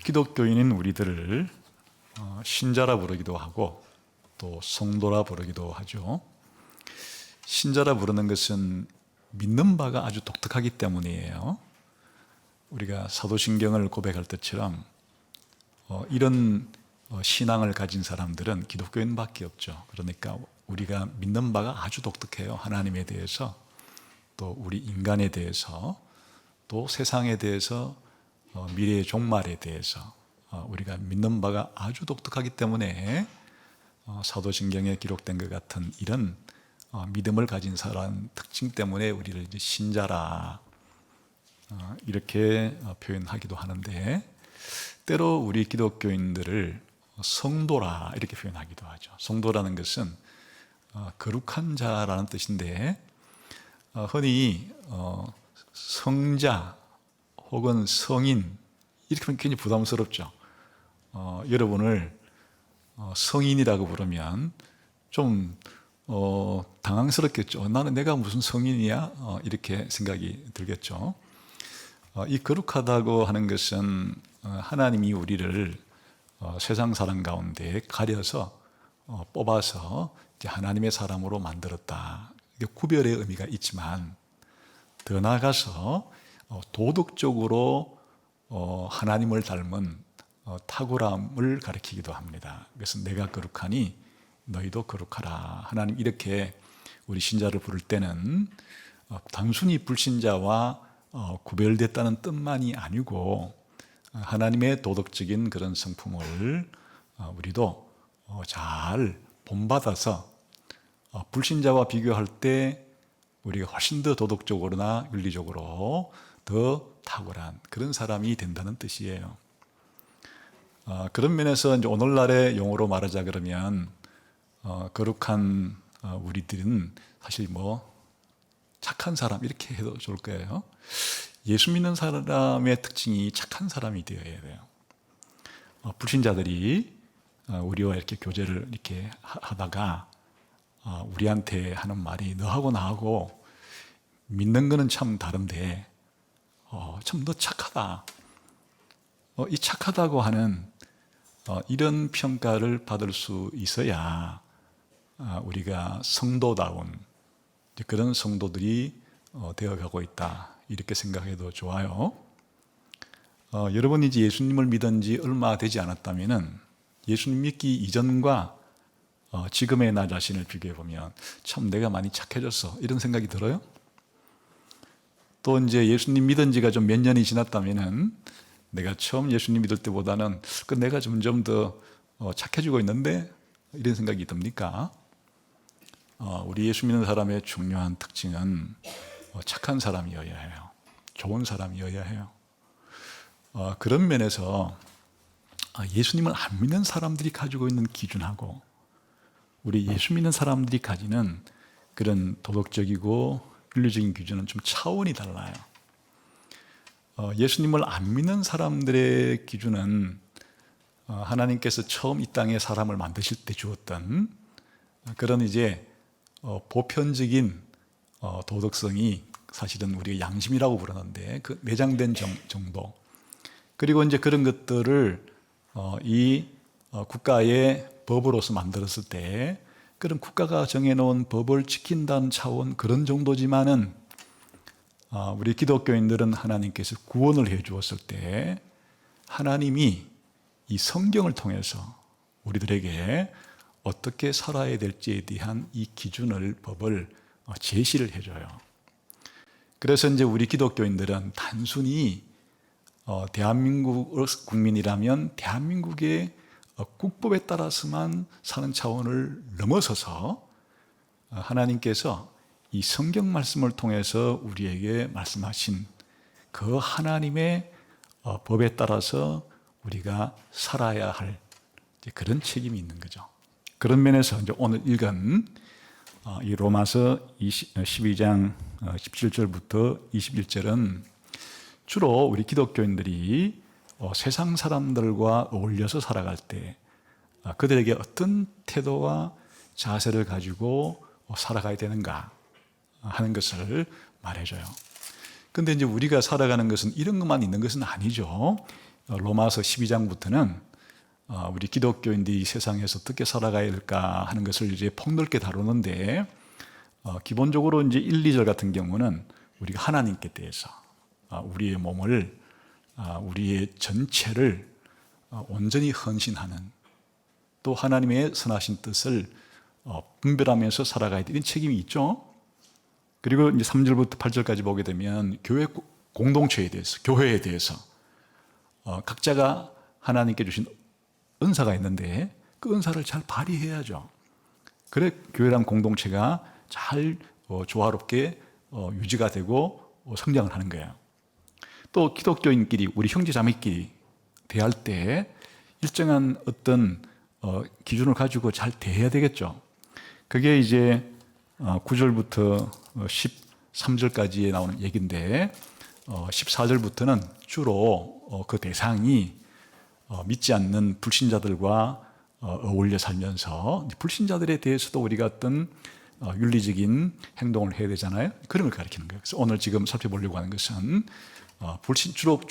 기독교인인 우리들을 신자라 부르기도 하고 또 성도라 부르기도 하죠. 신자라 부르는 것은 믿는 바가 아주 독특하기 때문이에요. 우리가 사도신경을 고백할 때처럼 이런 신앙을 가진 사람들은 기독교인밖에 없죠. 그러니까 우리가 믿는 바가 아주 독특해요. 하나님에 대해서, 또 우리 인간에 대해서, 또 세상에 대해서, 미래의 종말에 대해서 우리가 믿는 바가 아주 독특하기 때문에 사도신경에 기록된 것 같은 이런 믿음을 가진 사람 특징 때문에 우리를 이제 신자라 이렇게 표현하기도 하는데, 때로 우리 기독교인들을 성도라 이렇게 표현하기도 하죠. 성도라는 것은 거룩한 자라는 뜻인데, 흔히 성자 혹은 성인 이렇게 하면 굉장히 부담스럽죠. 여러분을 성인이라고 부르면 좀 당황스럽겠죠. 나는 내가 무슨 성인이야? 이렇게 생각이 들겠죠. 이 거룩하다고 하는 것은 하나님이 우리를 세상 사람 가운데 가려서 뽑아서 이제 하나님의 사람으로 만들었다. 이게 구별의 의미가 있지만, 더 나아가서 도덕적으로 하나님을 닮은 탁월함을 가리키기도 합니다. 그래서 내가 거룩하니 너희도 거룩하라. 하나님 이렇게 우리 신자를 부를 때는 단순히 불신자와 구별됐다는 뜻만이 아니고, 하나님의 도덕적인 그런 성품을 우리도 잘 본받아서 불신자와 비교할 때 우리가 훨씬 더 도덕적으로나 윤리적으로 더 탁월한 그런 사람이 된다는 뜻이에요. 그런 면에서 이제 오늘날의 용어로 말하자 그러면 거룩한 우리들은 사실 착한 사람 이렇게 해도 좋을 거예요. 예수 믿는 사람의 특징이 착한 사람이 되어야 돼요. 불신자들이 우리와 이렇게 교제를 이렇게 하다가 우리한테 하는 말이 너하고 나하고 믿는 거는 참 다른데 참 너 착하다. 이 착하다고 하는 이런 평가를 받을 수 있어야 우리가 성도다운 그런 성도들이 되어가고 있다. 이렇게 생각해도 좋아요. 여러분이 이제 예수님을 믿은 지 얼마 되지 않았다면은 예수님 믿기 이전과 지금의 나 자신을 비교해 보면 참 내가 많이 착해졌어. 이런 생각이 들어요. 또 이제 예수님 믿은 지가 좀 몇 년이 지났다면은 내가 처음 예수님 믿을 때보다는 내가 점점 더 착해지고 있는데 이런 생각이 듭니까? 우리 예수 믿는 사람의 중요한 특징은 착한 사람이어야 해요. 좋은 사람이어야 해요. 그런 면에서 예수님을 안 믿는 사람들이 가지고 있는 기준하고 우리 예수 믿는 사람들이 가지는 그런 도덕적이고 윤리적인 기준은 좀 차원이 달라요. 예수님을 안 믿는 사람들의 기준은 하나님께서 처음 이 땅에 사람을 만드실 때 주었던 그런 이제 보편적인 도덕성이 사실은 우리가 양심이라고 부르는데 그 내장된 정도, 그리고 이제 그런 것들을 이 국가의 법으로서 만들었을 때 그런 국가가 정해놓은 법을 지킨다는 차원 그런 정도지만은 우리 기독교인들은 하나님께서 구원을 해 주었을 때 하나님이 이 성경을 통해서 우리들에게 어떻게 살아야 될지에 대한 이 기준을, 법을 제시를 해줘요. 그래서 이제 우리 기독교인들은 단순히 대한민국 국민이라면 대한민국의 국법에 따라서만 사는 차원을 넘어서서 하나님께서 이 성경 말씀을 통해서 우리에게 말씀하신 그 하나님의 법에 따라서 우리가 살아야 할 그런 책임이 있는 거죠. 그런 면에서 이제 오늘 읽은 이 로마서 12장 17절부터 21절은 주로 우리 기독교인들이 세상 사람들과 어울려서 살아갈 때 그들에게 어떤 태도와 자세를 가지고 살아가야 되는가 하는 것을 말해줘요. 근데 이제 우리가 살아가는 것은 이런 것만 있는 것은 아니죠. 로마서 12장부터는 우리 기독교인들이 세상에서 어떻게 살아가야 될까 하는 것을 이제 폭넓게 다루는데, 기본적으로 이제 1, 2절 같은 경우는 우리가 하나님께 대해서 우리의 몸을, 우리의 전체를 온전히 헌신하는, 또 하나님의 선하신 뜻을 분별하면서 살아가야 되는 책임이 있죠. 그리고 이제 3절부터 8절까지 보게 되면 교회 공동체에 대해서, 교회에 대해서 각자가 하나님께 주신 은사가 있는데 그 은사를 잘 발휘해야죠. 그래 교회란 공동체가 잘 조화롭게 유지가 되고 성장을 하는 거예요. 또 기독교인끼리, 우리 형제자매끼리 대할 때 일정한 어떤 기준을 가지고 잘 대해야 되겠죠. 그게 이제 9절부터 13절까지에 나오는 얘기인데, 14절부터는 주로 그 대상이 믿지 않는 불신자들과 어울려 살면서 불신자들에 대해서도 우리가 어떤 윤리적인 행동을 해야 되잖아요. 그런 걸 가리키는 거예요. 그래서 오늘 지금 살펴보려고 하는 것은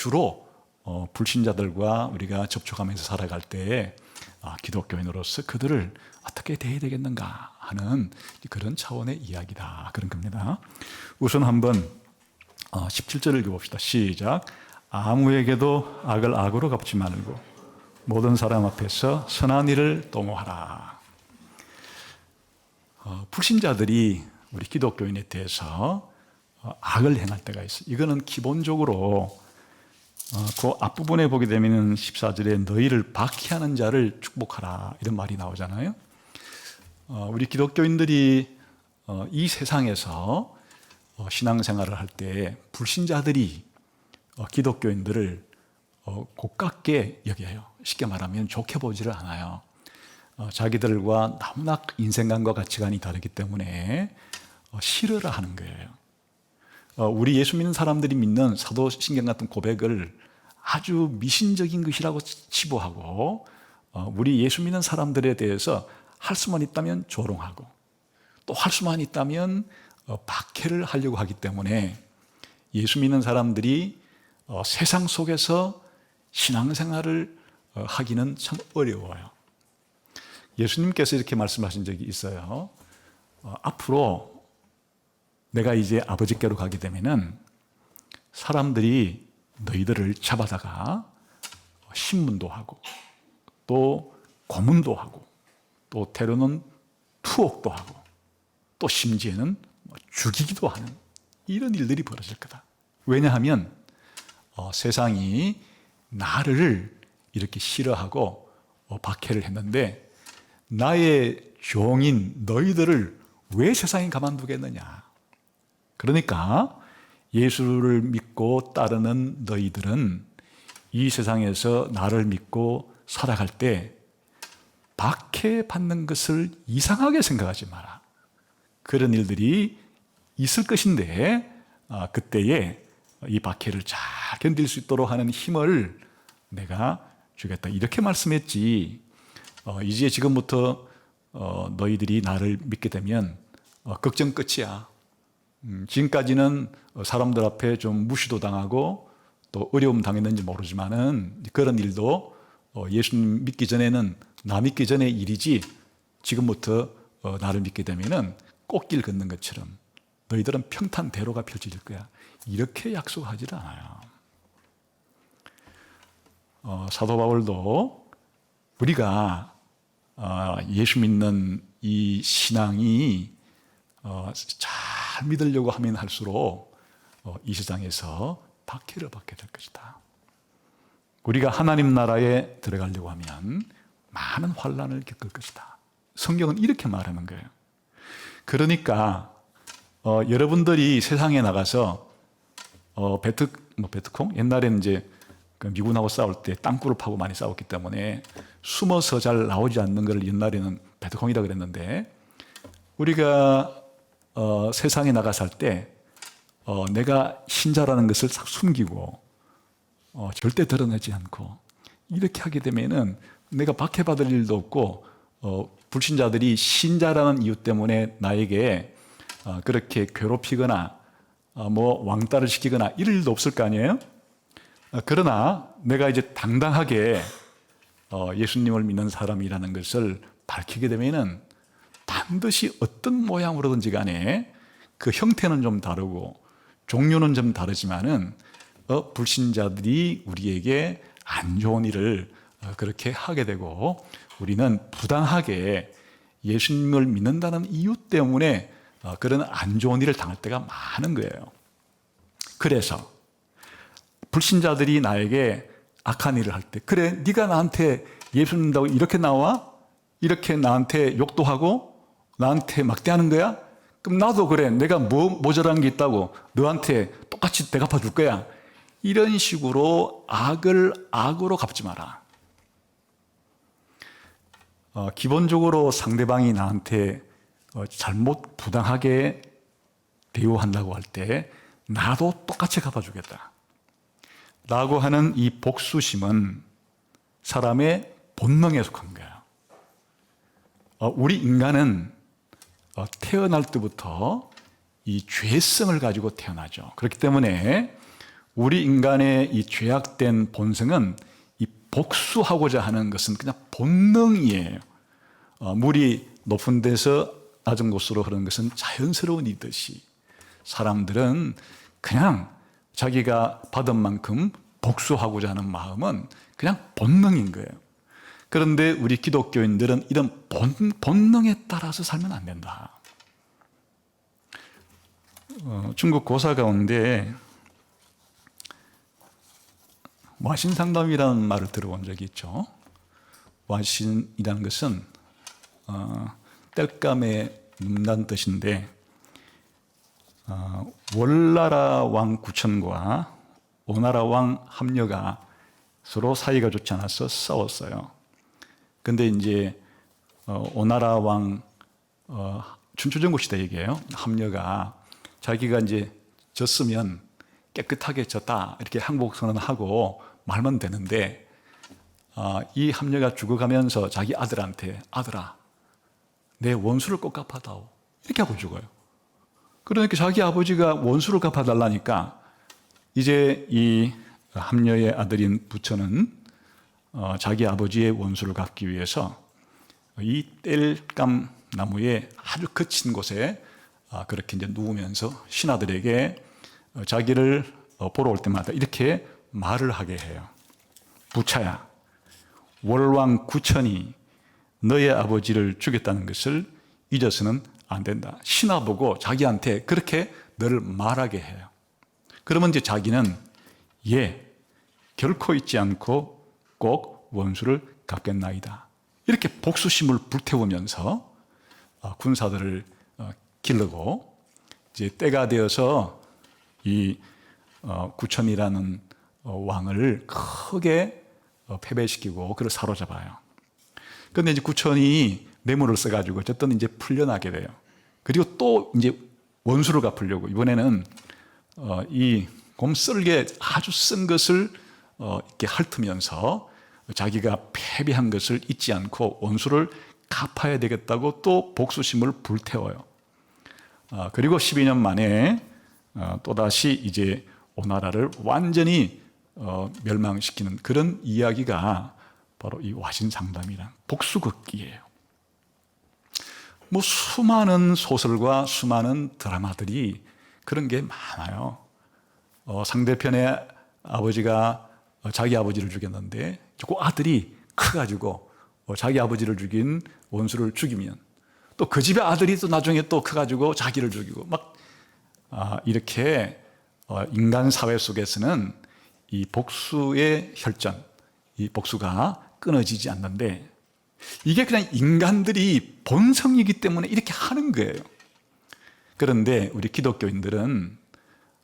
주로 불신자들과 우리가 접촉하면서 살아갈 때 기독교인으로서 그들을 어떻게 대해야 되겠는가 하는 그런 차원의 이야기다, 그런 겁니다. 우선 한번 17절을 읽어봅시다. 시작. 아무에게도 악을 악으로 갚지 말고 모든 사람 앞에서 선한 일을 도모하라. 불신자들이 우리 기독교인에 대해서 악을 행할 때가 있어요. 이거는 기본적으로 그 앞부분에 보게 되면 14절에 너희를 박해하는 자를 축복하라, 이런 말이 나오잖아요. 우리 기독교인들이 이 세상에서 신앙생활을 할 때 불신자들이 기독교인들을 고깝게 여겨요. 쉽게 말하면 좋게 보지를 않아요. 자기들과 너무나 인생관과 가치관이 다르기 때문에 싫어라 하는 거예요. 우리 예수 믿는 사람들이 믿는 사도신경 같은 고백을 아주 미신적인 것이라고 치부하고, 우리 예수 믿는 사람들에 대해서 할 수만 있다면 조롱하고, 또 할 수만 있다면 박해를 하려고 하기 때문에 예수 믿는 사람들이 세상 속에서 신앙생활을 하기는 참 어려워요. 예수님께서 이렇게 말씀하신 적이 있어요. 앞으로 내가 이제 아버지께로 가게 되면은 사람들이 너희들을 잡아다가 신문도 하고 또 고문도 하고 또 때로는 투옥도 하고 또 심지어는 죽이기도 하는 이런 일들이 벌어질 거다. 왜냐하면 세상이 나를 이렇게 싫어하고 박해를 했는데 나의 종인 너희들을 왜 세상에 가만두겠느냐. 그러니까 예수를 믿고 따르는 너희들은 이 세상에서 나를 믿고 살아갈 때 박해받는 것을 이상하게 생각하지 마라. 그런 일들이 있을 것인데 그때에 이 박해를 잘 견딜 수 있도록 하는 힘을 내가 주겠다, 이렇게 말씀했지. 이제 지금부터 너희들이 나를 믿게 되면 걱정 끝이야. 지금까지는 사람들 앞에 좀 무시도 당하고 또 어려움 당했는지 모르지만은 그런 일도 예수님 믿기 전에는 나 믿기 전의 일이지, 지금부터 나를 믿게 되면은 꽃길 걷는 것처럼 너희들은 평탄대로가 펼쳐질 거야, 이렇게 약속하지 않아요. 사도 바울도 우리가 예수 믿는 이 신앙이 잘 믿으려고 하면 할수록 이 세상에서 박해를 받게 될 것이다. 우리가 하나님 나라에 들어가려고 하면 많은 환난을 겪을 것이다. 성경은 이렇게 말하는 거예요. 그러니까 여러분들이 세상에 나가서 베트콩? 옛날에는 이제 미군하고 싸울 때 땅굴을 파고 많이 싸웠기 때문에 숨어서 잘 나오지 않는 걸 옛날에는 베트콩이라 그랬는데, 우리가 세상에 나가 살 때 내가 신자라는 것을 싹 숨기고 절대 드러내지 않고 이렇게 하게 되면은 내가 박해받을 일도 없고 불신자들이 신자라는 이유 때문에 나에게 그렇게 괴롭히거나 뭐 왕따를 시키거나 이럴 일도 없을 거 아니에요? 그러나 내가 이제 당당하게 예수님을 믿는 사람이라는 것을 밝히게 되면은 반드시 어떤 모양으로든지 간에 그 형태는 좀 다르고 종류는 좀 다르지만은 불신자들이 우리에게 안 좋은 일을 그렇게 하게 되고 우리는 부당하게 예수님을 믿는다는 이유 때문에 그런 안 좋은 일을 당할 때가 많은 거예요. 그래서 불신자들이 나에게 악한 일을 할 때, 그래 네가 나한테 예수 믿는다고 이렇게 나와? 이렇게 나한테 욕도 하고 나한테 막대하는 거야? 그럼 나도 그래, 내가 뭐 모자란 게 있다고 너한테 똑같이 대갚아 줄 거야. 이런 식으로 악을 악으로 갚지 마라. 기본적으로 상대방이 나한테 잘못 부당하게 대우한다고 할 때 나도 똑같이 갚아주겠다 라고 하는 이 복수심은 사람의 본능에 속한 거예요. 우리 인간은 태어날 때부터 이 죄성을 가지고 태어나죠. 그렇기 때문에 우리 인간의 이 죄악된 본성은 이 복수하고자 하는 것은 그냥 본능이에요. 물이 높은 데서 낮은 곳으로 흐르는 것은 자연스러운 이듯이 사람들은 그냥 자기가 받은 만큼 복수하고자 하는 마음은 그냥 본능인 거예요. 그런데 우리 기독교인들은 이런 본능에 따라서 살면 안 된다. 중국 고사 가운데 와신상담이라는 말을 들어본 적이 있죠. 와신이라는 것은 땔감에 눕는 뜻인데 월나라 왕 구천과 오나라 왕 함녀가 서로 사이가 좋지 않아서 싸웠어요. 근데 이제 오나라 왕 춘추전국 시대 얘기예요. 함녀가 자기가 이제 졌으면 깨끗하게 졌다 이렇게 항복 선언하고 말면 되는데 이 함녀가 죽어가면서 자기 아들한테 아들아 내 원수를 꼭 갚아다오 이렇게 하고 죽어요. 그러니까 자기 아버지가 원수를 갚아달라니까 이제 이 함녀의 아들인 부처는 자기 아버지의 원수를 갚기 위해서 이 땔감 나무에 아주 거친 곳에 그렇게 이제 누우면서 신하들에게 자기를 보러 올 때마다 이렇게 말을 하게 해요. 부차야, 월왕 구천이 너의 아버지를 죽였다는 것을 잊어서는 안 된다. 신하 보고 자기한테 그렇게 늘 말하게 해요. 그러면 이제 자기는 결코 잊지 않고 꼭 원수를 갚겠나이다. 이렇게 복수심을 불태우면서 군사들을 기르고 이제 때가 되어서 이 구천이라는 왕을 크게 패배시키고 그를 사로잡아요. 그런데 이제 구천이 뇌물을 써가지고 어쨌든 이제 풀려나게 돼요. 그리고 또 이제 원수를 갚으려고 이번에는 이 곰썰개 아주 쓴 것을 이렇게 핥으면서 자기가 패배한 것을 잊지 않고 원수를 갚아야 되겠다고 또 복수심을 불태워요. 그리고 12년 만에 또다시 이제 오나라를 완전히 멸망시키는 그런 이야기가 바로 이 와신상담이란 복수극기예요. 뭐 수많은 소설과 수많은 드라마들이 그런 게 많아요. 상대편의 아버지가 자기 아버지를 죽였는데 그 아들이 커가지고 자기 아버지를 죽인 원수를 죽이면 또 그 집의 아들이 또 나중에 또 커가지고 자기를 죽이고 막 이렇게 인간 사회 속에서는 이 복수의 혈전, 이 복수가 끊어지지 않는데 이게 그냥 인간들이 본성이기 때문에 이렇게 하는 거예요. 그런데 우리 기독교인들은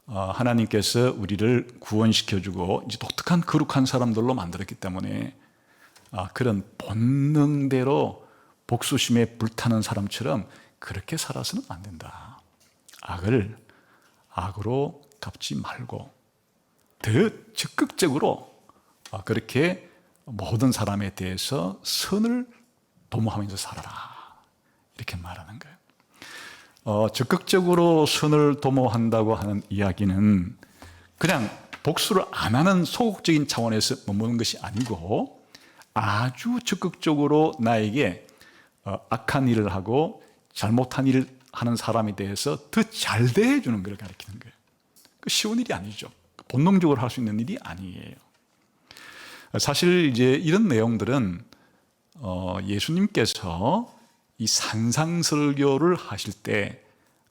하나님께서 우리를 구원시켜주고 이제 독특한 거룩한 사람들로 만들었기 때문에 그런 본능대로 복수심에 불타는 사람처럼 그렇게 살아서는 안 된다. 악을 악으로 갚지 말고 더 적극적으로 그렇게 모든 사람에 대해서 선을 도모하면서 살아라. 이렇게 말하는 거예요. 적극적으로 선을 도모한다고 하는 이야기는 그냥 복수를 안 하는 소극적인 차원에서 머무는 것이 아니고 아주 적극적으로 나에게 악한 일을 하고 잘못한 일을 하는 사람에 대해서 더 잘 대해주는 걸 가르치는 거예요. 쉬운 일이 아니죠. 본능적으로 할 수 있는 일이 아니에요. 사실 이제 이런 내용들은 예수님께서 이 산상설교를 하실 때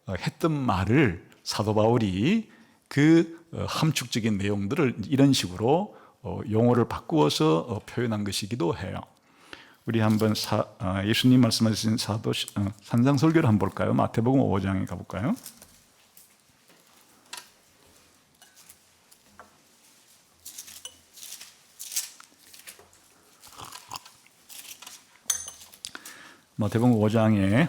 했던 말을 사도 바울이 그 함축적인 내용들을 이런 식으로 용어를 바꾸어서 표현한 것이기도 해요. 우리 한번 예수님 말씀하신 산상설교를 한번 볼까요? 마태복음 5장에 가볼까요? 마태복음 5장에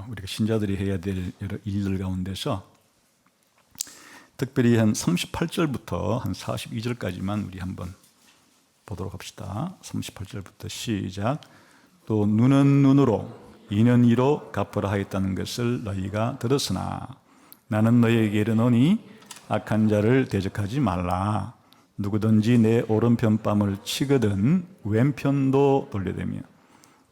우리가 신자들이 해야 될 여러 일들 가운데서 특별히 한 38절부터 한 42절까지만 우리 한번 보도록 합시다. 38절부터 시작. 또 눈은 눈으로 이는 이로 갚으라 하였다는 것을 너희가 들었으나 나는 너희에게 이르노니 악한 자를 대적하지 말라. 누구든지 내 오른편 뺨을 치거든 왼편도 돌려대며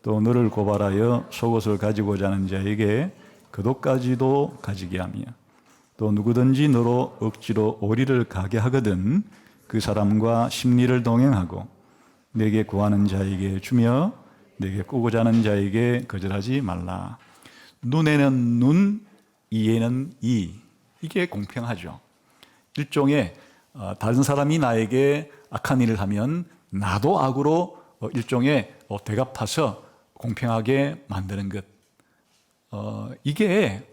또 너를 고발하여 속옷을 가지고자 하는 자에게 그옷까지도 가지게 하며 또 누구든지 너로 억지로 오리를 가게 하거든 그 사람과 심리를 동행하고 내게 구하는 자에게 주며 내게 꾸고자 하는 자에게 거절하지 말라. 눈에는 눈, 이에는 이. 이게 공평하죠. 일종의 다른 사람이 나에게 악한 일을 하면 나도 악으로 일종의 되갚아서 공평하게 만드는 것. 이게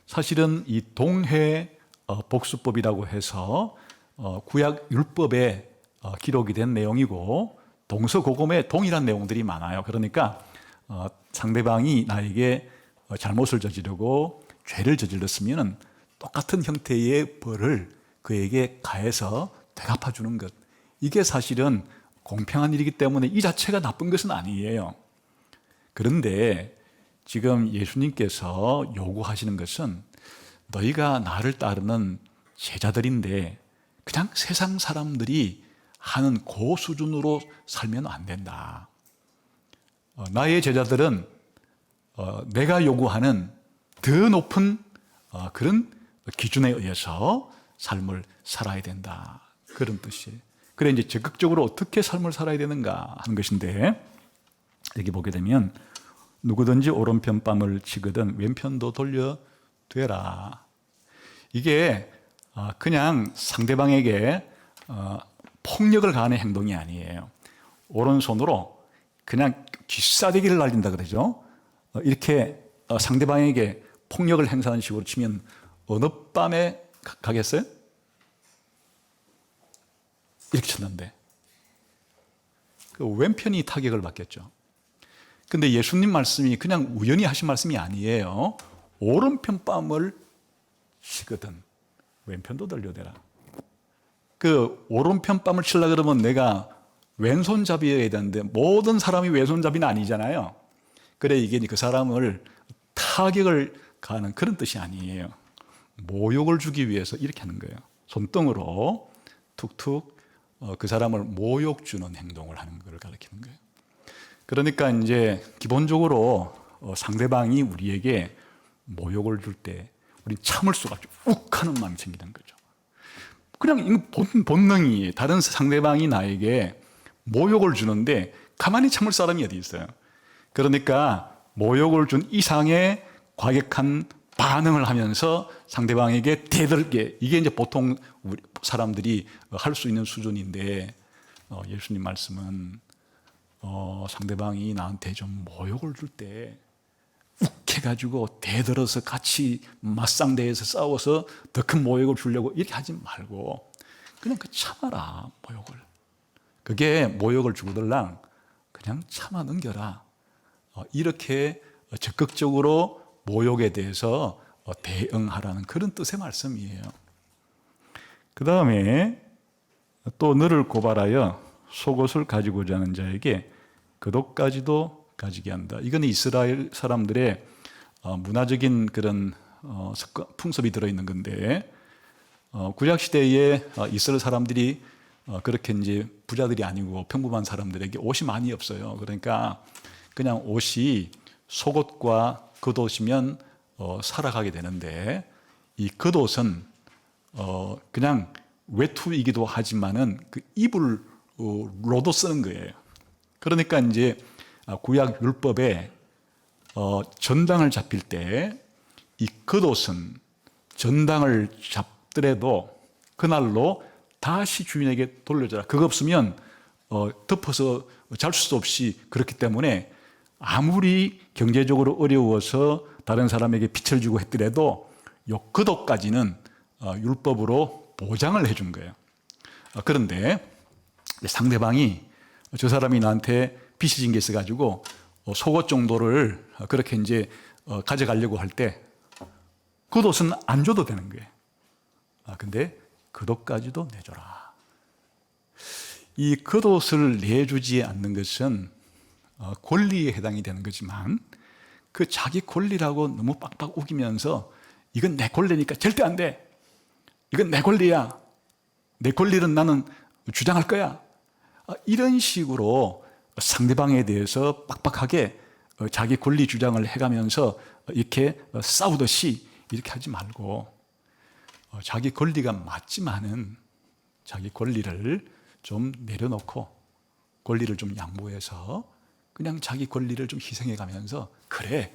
사실은 이 동회 복수법이라고 해서 구약 율법에 기록이 된 내용이고 동서고금에 동일한 내용들이 많아요. 그러니까 상대방이 나에게 잘못을 저지르고 죄를 저질렀으면 똑같은 형태의 벌을 그에게 가해서 되갚아 주는 것. 이게 사실은 공평한 일이기 때문에 이 자체가 나쁜 것은 아니에요. 그런데 지금 예수님께서 요구하시는 것은 너희가 나를 따르는 제자들인데 그냥 세상 사람들이 하는 그 수준으로 살면 안 된다. 나의 제자들은 내가 요구하는 더 높은 그런 기준에 의해서 삶을 살아야 된다. 그런 뜻이에요. 그래 이제 적극적으로 어떻게 삶을 살아야 되는가 하는 것인데 여기 보게 되면 누구든지 오른편 뺨을 치거든 왼편도 돌려되라. 이게 그냥 상대방에게 폭력을 가하는 행동이 아니에요. 오른손으로 그냥 쥐싸대기를 날린다 그러죠. 이렇게 상대방에게 폭력을 행사하는 식으로 치면 어느 뺨에 가겠어요? 이렇게 쳤는데 그 왼편이 타격을 받겠죠. 근데 예수님 말씀이 그냥 우연히 하신 말씀이 아니에요. 오른편 뺨을 치거든 왼편도 돌려대라. 그 오른편 뺨을 치려고 그러면 내가 왼손잡이여야 되는데 모든 사람이 왼손잡이는 아니잖아요. 그래 이게 그 사람을 타격을 가하는 그런 뜻이 아니에요. 모욕을 주기 위해서 이렇게 하는 거예요. 손등으로 툭툭 그 사람을 모욕 주는 행동을 하는 걸 가리키는 거예요. 그러니까 이제 기본적으로 상대방이 우리에게 모욕을 줄 때 우리 참을 수가 없죠. 욱 하는 마음이 생기는 거죠. 그냥 본능이 다른 상대방이 나에게 모욕을 주는데 가만히 참을 사람이 어디 있어요. 그러니까 모욕을 준 이상의 과격한 반응을 하면서 상대방에게 대들게, 이게 이제 보통 우리 사람들이 할 수 있는 수준인데 예수님 말씀은 상대방이 나한테 좀 모욕을 줄 때 욱해가지고 대들어서 같이 맞상대해서 싸워서 더 큰 모욕을 주려고 이렇게 하지 말고 그냥 참아라. 모욕을, 그게 모욕을 주고들랑 그냥 참아 넘겨라. 이렇게 적극적으로 모욕에 대해서 대응하라는 그런 뜻의 말씀이에요. 그 다음에 또 너를 고발하여 속옷을 가지고자 하는 자에게 겉옷까지도 가지게 한다. 이건 이스라엘 사람들의 문화적인 그런 풍습이 들어있는 건데 구약 시대에 이스라엘 사람들이 그렇게 이제 부자들이 아니고 평범한 사람들에게 옷이 많이 없어요. 그러니까 그냥 옷이 속옷과 겉옷이면 살아가게 되는데, 이 겉옷은 그냥 외투이기도 하지만은 그 입을 로도 쓰는 거예요. 그러니까 이제 구약 율법에 전당을 잡힐 때 이 겉옷은 전당을 잡더라도 그날로 다시 주인에게 돌려줘라. 그거 없으면 덮어서 잘 수도 없이, 그렇기 때문에 아무리 경제적으로 어려워서 다른 사람에게 빚을 주고 했더라도 요 겉옷까지는 율법으로 보장을 해준 거예요. 그런데 상대방이, 저 사람이 나한테 빚이 진 게 있어가지고 속옷 정도를 그렇게 이제 가져가려고 할 때 겉옷은 안 줘도 되는 거예요. 근데 겉옷까지도 내줘라. 이 겉옷을 내주지 않는 것은 권리에 해당이 되는 거지만, 그 자기 권리라고 너무 빡빡 우기면서 이건 내 권리니까 절대 안 돼. 이건 내 권리야. 내 권리는 나는 주장할 거야. 이런 식으로 상대방에 대해서 빡빡하게 자기 권리 주장을 해가면서 이렇게 싸우듯이 이렇게 하지 말고, 자기 권리가 맞지만은 자기 권리를 좀 내려놓고 권리를 좀 양보해서 그냥 자기 권리를 좀 희생해 가면서, 그래,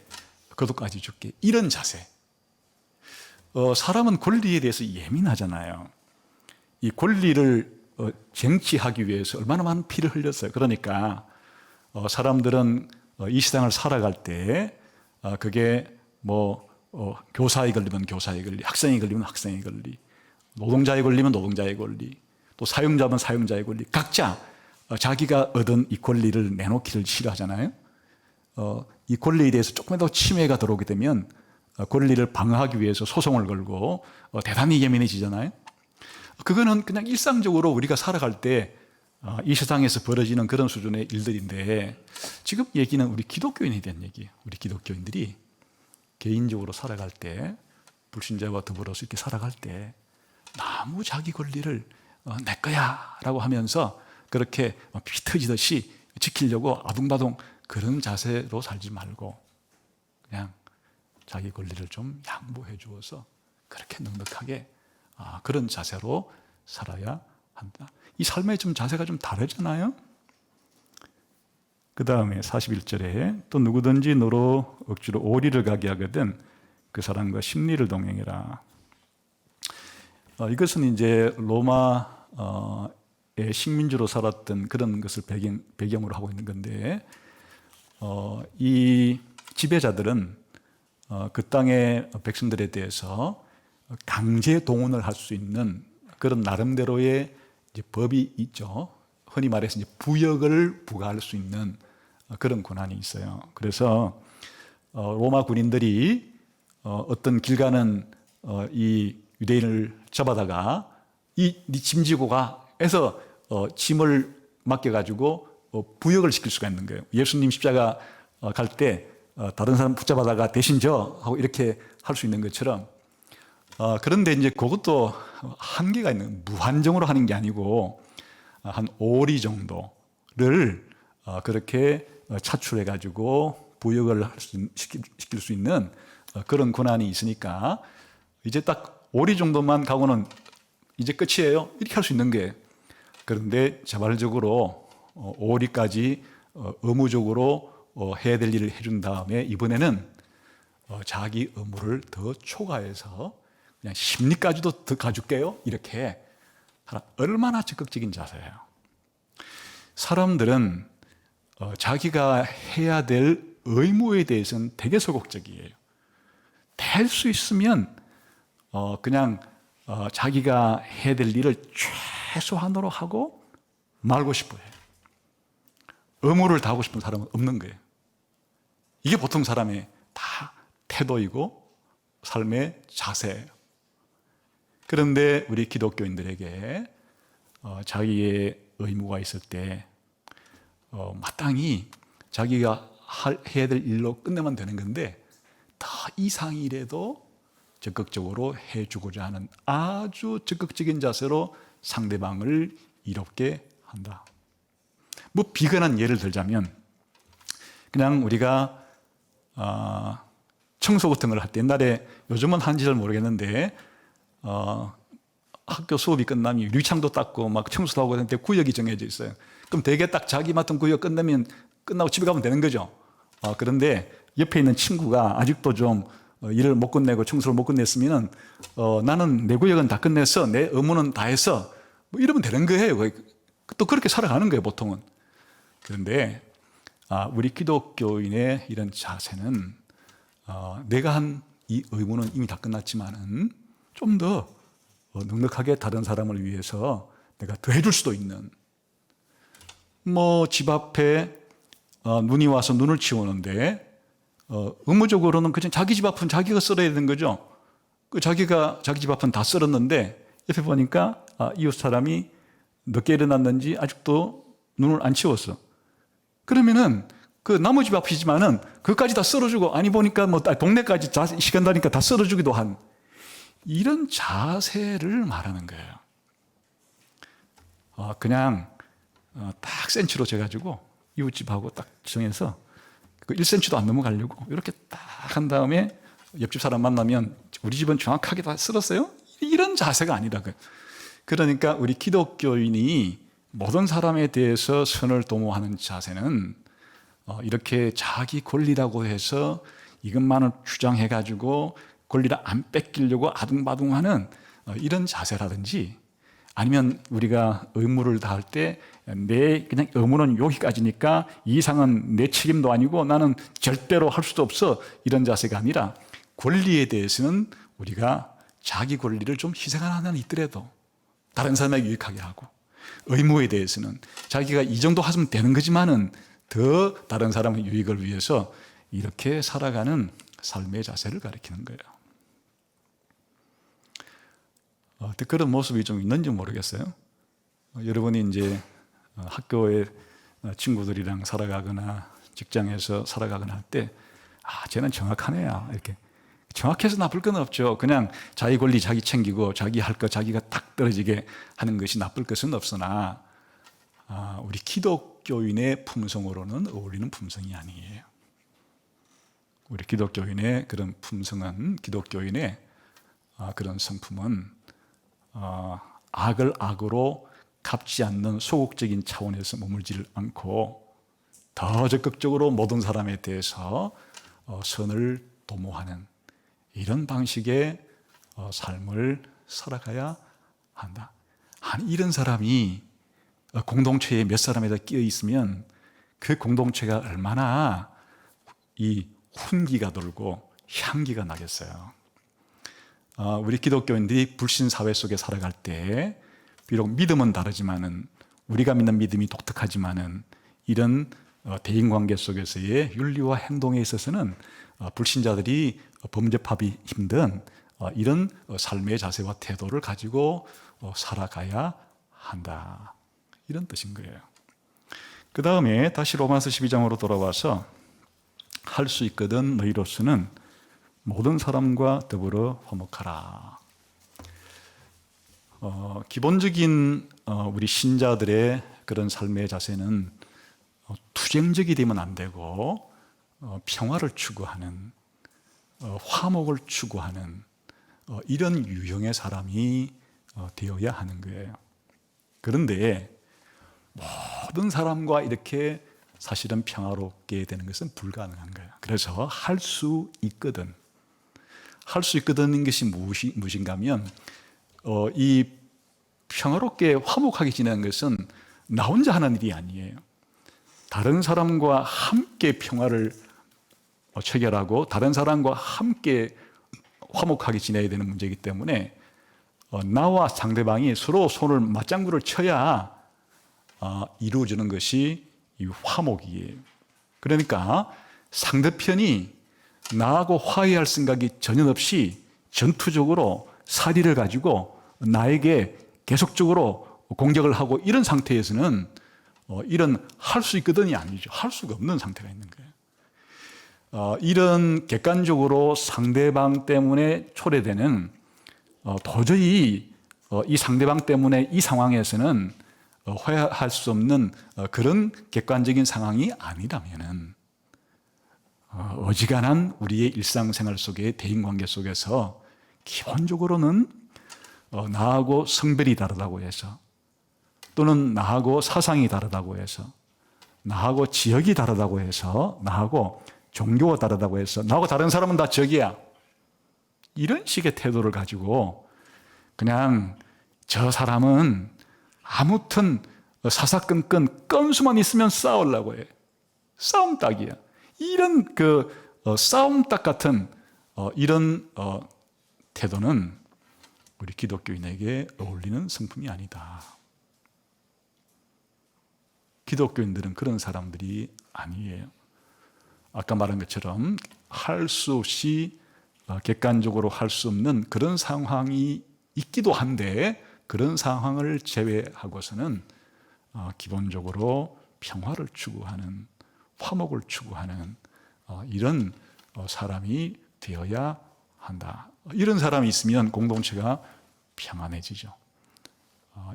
그것까지 줄게, 이런 자세. 사람은 권리에 대해서 예민하잖아요. 이 권리를 쟁취하기 위해서 얼마나 많은 피를 흘렸어요. 그러니까 사람들은 이 세상을 살아갈 때 그게 뭐 교사에 걸리면 교사의 권리, 학생에 걸리면 학생의 권리, 노동자에 걸리면 노동자의 권리, 또 사용자면 사용자의 권리, 각자 자기가 얻은 이 권리를 내놓기를 싫어하잖아요. 이 권리에 대해서 조금이라도 침해가 들어오게 되면 권리를 방어하기 위해서 소송을 걸고 대단히 예민해지잖아요. 그거는 그냥 일상적으로 우리가 살아갈 때 이 세상에서 벌어지는 그런 수준의 일들인데, 지금 얘기는 우리 기독교인에 대한 얘기예요. 우리 기독교인들이 개인적으로 살아갈 때, 불신자와 더불어서 이렇게 살아갈 때 너무 자기 권리를 내 거야 라고 하면서 그렇게 피 터지듯이 지키려고 아둥바둥 그런 자세로 살지 말고, 그냥 자기 권리를 좀 양보해 주어서 그렇게 넉넉하게 그런 자세로 살아야 한다. 이 삶의 좀 자세가 좀 다르잖아요. 그 다음에 41절에 또 누구든지 너로 억지로 오리를 가게 하거든 그 사람과 심리를 동행해라. 이것은 이제 로마의 식민지로 살았던 그런 것을 배경으로 하고 있는 건데, 이 지배자들은 그 땅의 백성들에 대해서 강제 동원을 할 수 있는 그런 나름대로의 이제 법이 있죠. 흔히 말해서 이제 부역을 부과할 수 있는 그런 권한이 있어요. 그래서 로마 군인들이 어떤 길 가는 이 유대인을 잡아다가 네 짐 지고 가 해서 짐을 맡겨가지고 부역을 시킬 수가 있는 거예요. 예수님 십자가 갈 때 다른 사람 붙잡아다가 대신 져 하고 이렇게 할 수 있는 것처럼, 그런데 이제 그것도 한계가 있는, 무한정으로 하는 게 아니고 한 5리 정도를 그렇게 차출해 가지고 부역을 시킬 수 있는 그런 권한이 있으니까, 이제 딱 5리 정도만 가고는 이제 끝이에요 이렇게 할 수 있는 게. 그런데 자발적으로 5리까지 의무적으로 해야 될 일을 해준 다음에 이번에는 자기 의무를 더 초과해서 그냥 심리까지도 더 가줄게요 이렇게 하라. 얼마나 적극적인 자세예요. 사람들은 자기가 해야 될 의무에 대해서는 되게 소극적이에요. 될 수 있으면 그냥 자기가 해야 될 일을 최소한으로 하고 말고 싶어요. 의무를 다하고 싶은 사람은 없는 거예요. 이게 보통 사람의 다 태도이고 삶의 자세예요. 그런데 우리 기독교인들에게 자기의 의무가 있을 때 마땅히 자기가 해야 될 일로 끝내면 되는 건데, 더 이상이라도 적극적으로 해주고자 하는 아주 적극적인 자세로 상대방을 이롭게 한다. 뭐 비근한 예를 들자면 그냥 우리가 청소 같은 걸 할 때 옛날에 요즘은 한지 잘 모르겠는데 학교 수업이 끝나면 유리창도 닦고 막 청소도 하고 하는데 구역이 정해져 있어요. 그럼 대개 딱 자기 맡은 구역 끝나면 끝나고 집에 가면 되는 거죠. 그런데 옆에 있는 친구가 아직도 좀 일을 못 끝내고 청소를 못 끝냈으면 나는 내 구역은 다 끝냈어, 내 의무는 다 했어, 뭐 이러면 되는 거예요. 또 그렇게 살아가는 거예요, 보통은. 그런데 우리 기독교인의 이런 자세는 내가 한 이 의무는 이미 다 끝났지만은 좀 더 넉넉하게 다른 사람을 위해서 내가 더 해줄 수도 있는, 뭐 집 앞에 눈이 와서 눈을 치우는데 의무적으로는 그냥 자기 집 앞은 자기가 썰어야 되는 거죠. 자기가 자기 집 앞은 다 썰었는데 옆에 보니까 이웃 사람이 늦게 일어났는지 아직도 눈을 안 치웠어. 그러면은 그 나무 집 앞이지만은 그까지 다 썰어주고, 아니 보니까 뭐 동네까지 시간 다니까 다 썰어주기도 한 이런 자세를 말하는 거예요. 그냥 딱 센치로 재가지고 이웃집하고 딱 정해서 그 1cm도 안 넘어가려고 이렇게 딱 한 다음에 옆집 사람 만나면 우리 집은 정확하게 다 썰었어요? 이런 자세가 아니라고요. 그러니까 우리 기독교인이 모든 사람에 대해서 선을 도모하는 자세는 이렇게 자기 권리라고 해서 이것만을 주장해가지고 권리를 안 뺏기려고 아둥바둥하는 이런 자세라든지, 아니면 우리가 의무를 다할 때 내 그냥 의무는 여기까지니까 이 이상은 내 책임도 아니고 나는 절대로 할 수도 없어, 이런 자세가 아니라 권리에 대해서는 우리가 자기 권리를 좀 희생 하나 있더라도 다른 사람에게 유익하게 하고, 의무에 대해서는 자기가 이 정도 하면 되는 거지만은 더 다른 사람의 유익을 위해서 이렇게 살아가는 삶의 자세를 가리키는 거예요. 그런 모습이 좀 있는지 모르겠어요. 여러분이 이제 학교에 친구들이랑 살아가거나 직장에서 살아가거나 할 때, 쟤는 정확하네요, 이렇게. 정확해서 나쁠 건 없죠. 그냥 자기 권리 자기 챙기고 자기 할 거 자기가 딱 떨어지게 하는 것이 나쁠 것은 없으나 우리 기독교인의 품성으로는 어울리는 품성이 아니에요. 우리 기독교인의 그런 품성은, 기독교인의 그런 성품은 악을 악으로 갚지 않는 소극적인 차원에서 머물지를 않고 더 적극적으로 모든 사람에 대해서 선을 도모하는 이런 방식의 삶을 살아가야 한다. 이런 사람이 공동체에 몇 사람에다 끼어 있으면 그 공동체가 얼마나 이 훈기가 돌고 향기가 나겠어요. 우리 기독교인들이 불신 사회 속에 살아갈 때 비록 믿음은 다르지만은, 우리가 믿는 믿음이 독특하지만은, 이런 대인관계 속에서의 윤리와 행동에 있어서는 불신자들이 범접하기 힘든 이런 삶의 자세와 태도를 가지고 살아가야 한다, 이런 뜻인 거예요. 그 다음에 다시 로마서 12장으로 돌아와서 할 수 있거든 너희로서는 모든 사람과 더불어 화목하라. 기본적인 우리 신자들의 그런 삶의 자세는 투쟁적이 되면 안 되고 평화를 추구하는, 화목을 추구하는 이런 유형의 사람이 되어야 하는 거예요. 그런데 모든 사람과 이렇게 사실은 평화롭게 되는 것은 불가능한 거예요. 그래서 할 수 있거든. 할 수 있거든인 것이 무엇인가 하면 이 평화롭게 화목하게 지내는 것은 나 혼자 하는 일이 아니에요. 다른 사람과 함께 평화를 체결하고 다른 사람과 함께 화목하게 지내야 되는 문제이기 때문에 나와 상대방이 서로 손을 맞장구를 쳐야 이루어지는 것이 이 화목이에요. 그러니까 상대편이 나하고 화해할 생각이 전혀 없이 전투적으로 사리를 가지고 나에게 계속적으로 공격을 하고 이런 상태에서는 이런 할 수 있거든이 아니죠. 할 수가 없는 상태가 있는 거예요. 이런 객관적으로 상대방 때문에 초래되는 도저히 이 상대방 때문에 이 상황에서는 회할 수 없는 그런 객관적인 상황이 아니라면은 어지간한 우리의 일상생활 속에 대인관계 속에서 기본적으로는 나하고 성별이 다르다고 해서 또는 나하고 사상이 다르다고 해서 나하고 지역이 다르다고 해서 나하고 종교가 다르다고 해서 나하고 다른 사람은 다 적이야. 이런 식의 태도를 가지고 그냥 저 사람은 아무튼 사사건건 건수만 있으면 싸우려고 해. 싸움 딱이야. 이런 싸움 딱 같은 이런 태도는 우리 기독교인에게 어울리는 성품이 아니다. 기독교인들은 그런 사람들이 아니에요. 아까 말한 것처럼 할 수 없이 객관적으로 할 수 없는 그런 상황이 있기도 한데 그런 상황을 제외하고서는 기본적으로 평화를 추구하는 화목을 추구하는 이런 사람이 되어야 한다. 이런 사람이 있으면 공동체가 평안해지죠.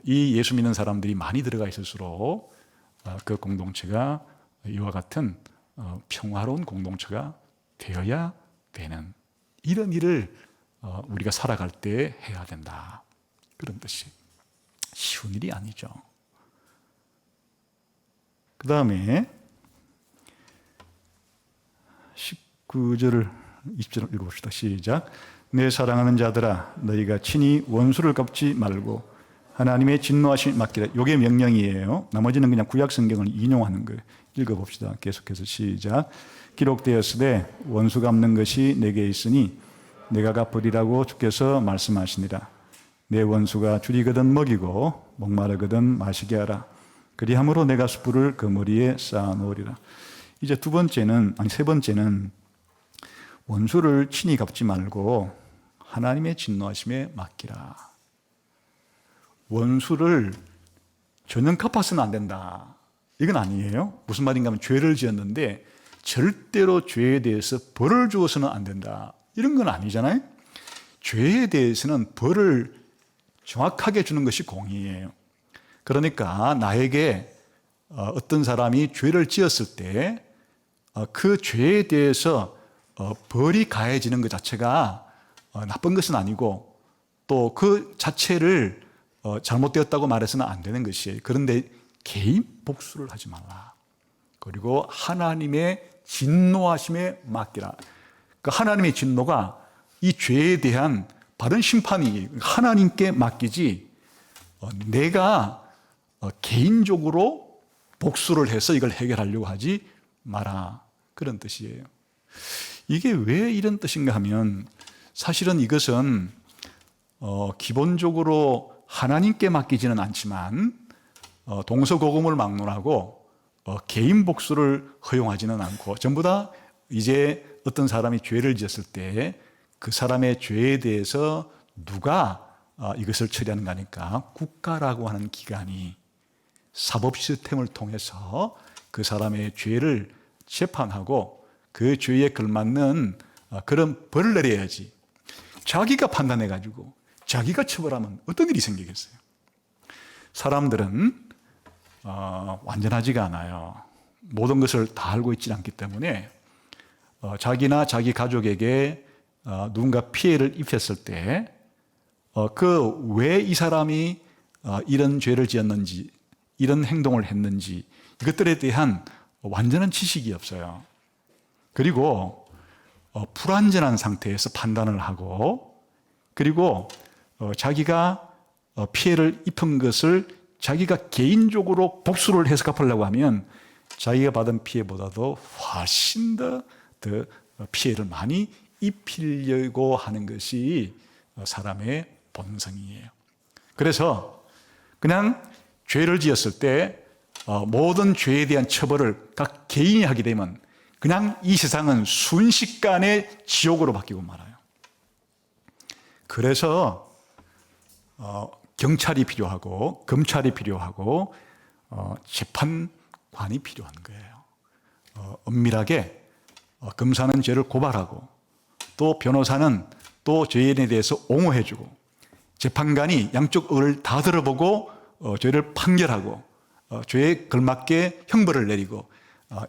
이 예수 믿는 사람들이 많이 들어가 있을수록 그 공동체가 이와 같은 평화로운 공동체가 되어야 되는 이런 일을 우리가 살아갈 때 해야 된다. 그런 뜻이 쉬운 일이 아니죠. 그 다음에 19절을 20절을 읽어봅시다. 시작. 내 사랑하는 자들아 너희가 친히 원수를 갚지 말고 하나님의 진노하심 맡기라. 이게 명령이에요. 나머지는 그냥 구약 성경을 인용하는 거예요. 읽어봅시다. 계속해서 시작. 기록되었으되 원수 갚는 것이 내게 있으니 내가 갚으리라고 주께서 말씀하시니라. 내 원수가 줄이거든 먹이고 목마르거든 마시게 하라. 그리함으로 내가 숯불을 그 머리에 쌓아놓으리라. 이제 세 번째는 원수를 친히 갚지 말고 하나님의 진노하심에 맡기라. 원수를 전혀 갚아서는 안 된다. 이건 아니에요. 무슨 말인가 하면 죄를 지었는데 절대로 죄에 대해서 벌을 주어서는 안 된다. 이런 건 아니잖아요. 죄에 대해서는 벌을 정확하게 주는 것이 공의예요. 그러니까 나에게 어떤 사람이 죄를 지었을 때 그 죄에 대해서 벌이 가해지는 것 자체가 나쁜 것은 아니고 또 그 자체를 잘못되었다고 말해서는 안 되는 것이에요. 그런데 개인 복수를 하지 말라. 그리고 하나님의 진노하심에 맡기라. 그 하나님의 진노가 이 죄에 대한 바른 심판이 하나님께 맡기지 내가 개인적으로 복수를 해서 이걸 해결하려고 하지 마라. 그런 뜻이에요. 이게 왜 이런 뜻인가 하면 사실은 이것은 기본적으로 하나님께 맡기지는 않지만 동서고금을 막론하고 개인 복수를 허용하지는 않고 전부 다 이제 어떤 사람이 죄를 지었을 때 그 사람의 죄에 대해서 누가 이것을 처리하는 거니까 국가라고 하는 기관이 사법 시스템을 통해서 그 사람의 죄를 재판하고 그 죄에 걸맞는 그런 벌을 내려야지. 자기가 판단해가지고 자기가 처벌하면 어떤 일이 생기겠어요? 사람들은 완전하지가 않아요. 모든 것을 다 알고 있지 않기 때문에 자기나 자기 가족에게 누군가 피해를 입혔을 때 그 왜 이 사람이 이런 죄를 지었는지 이런 행동을 했는지 이것들에 대한 완전한 지식이 없어요. 그리고 불완전한 상태에서 판단을 하고 그리고 자기가 피해를 입은 것을 자기가 개인적으로 복수를 해서 갚으려고 하면 자기가 받은 피해보다도 훨씬 더 피해를 많이 입히려고 하는 것이 사람의 본성이에요. 그래서 그냥 죄를 지었을 때 모든 죄에 대한 처벌을 각 개인이 하게 되면 그냥 이 세상은 순식간에 지옥으로 바뀌고 말아요. 그래서 경찰이 필요하고 검찰이 필요하고 재판관이 필요한 거예요. 엄밀하게 검사는 죄를 고발하고 또 변호사는 또 죄인에 대해서 옹호해주고 재판관이 양쪽 의를 다 들어보고 죄를 판결하고 죄에 걸맞게 형벌을 내리고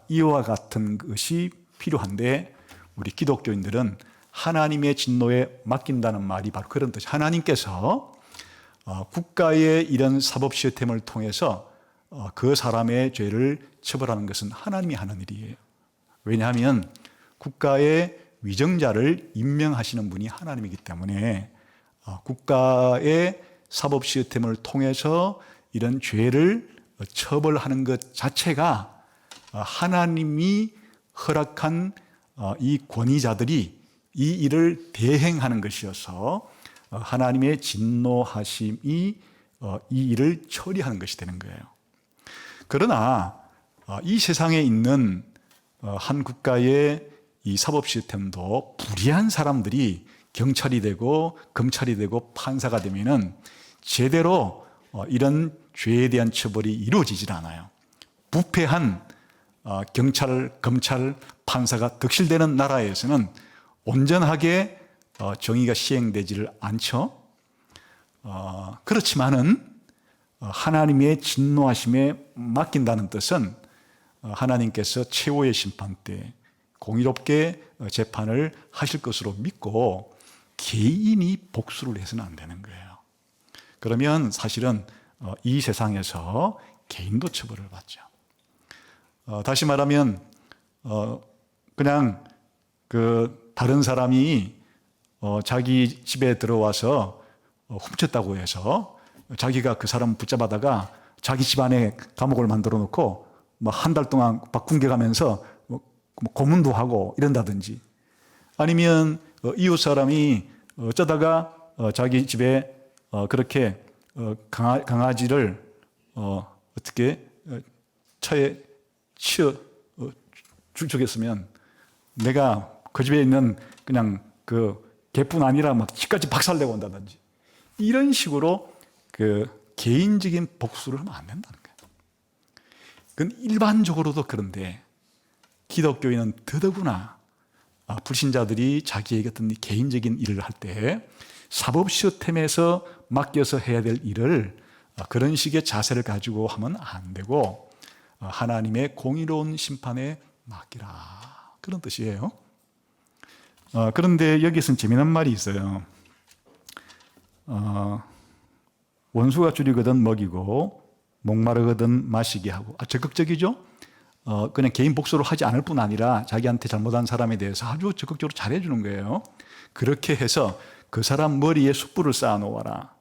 이와 같은 것이 필요한데 우리 기독교인들은 하나님의 진노에 맡긴다는 말이 바로 그런 뜻이 하나님께서 국가의 이런 사법 시스템을 통해서 그 사람의 죄를 처벌하는 것은 하나님이 하는 일이에요. 왜냐하면 국가의 위정자를 임명하시는 분이 하나님이기 때문에 국가의 사법 시스템을 통해서 이런 죄를 처벌하는 것 자체가 하나님이 허락한 이 권위자들이 이 일을 대행하는 것이어서 하나님의 진노하심이 이 일을 처리하는 것이 되는 거예요. 그러나 이 세상에 있는 한 국가의 이 사법 시스템도 불의한 사람들이 경찰이 되고 검찰이 되고 판사가 되면은 제대로 이런 죄에 대한 처벌이 이루어지질 않아요. 부패한 경찰, 검찰, 판사가 득실되는 나라에서는 온전하게 정의가 시행되지를 않죠. 그렇지만은 하나님의 진노하심에 맡긴다는 뜻은 하나님께서 최후의 심판 때 공의롭게 재판을 하실 것으로 믿고 개인이 복수를 해서는 안 되는 거예요. 그러면 사실은 이 세상에서 개인도 처벌을 받죠. 다시 말하면 그냥 그 다른 사람이 자기 집에 들어와서 훔쳤다고 해서 자기가 그 사람 붙잡아다가 자기 집안에 감옥을 만들어 놓고 뭐 한 달 동안 막 궁격하면서 뭐 고문도 하고 이런다든지 아니면 이웃 사람이 어쩌다가 자기 집에 그렇게 강아지를 어떻게 차에 치어 죽였으면 내가 그 집에 있는 그냥 그 개뿐 아니라 막 집까지 박살내고 온다든지 이런 식으로 그 개인적인 복수를 하면 안 된다는 거예요. 그건 일반적으로도 그런데 기독교인은 더더구나 불신자들이 자기에게 어떤 개인적인 일을 할 때 사법 시스템에서 맡겨서 해야 될 일을 그런 식의 자세를 가지고 하면 안 되고 하나님의 공의로운 심판에 맡기라 그런 뜻이에요. 그런데 여기서는 재미난 말이 있어요. 원수가 줄이거든 먹이고 목마르거든 마시게 하고 적극적이죠. 그냥 개인 복수를 하지 않을 뿐 아니라 자기한테 잘못한 사람에 대해서 아주 적극적으로 잘해주는 거예요. 그렇게 해서 그 사람 머리에 숯불을 쌓아 놓아라.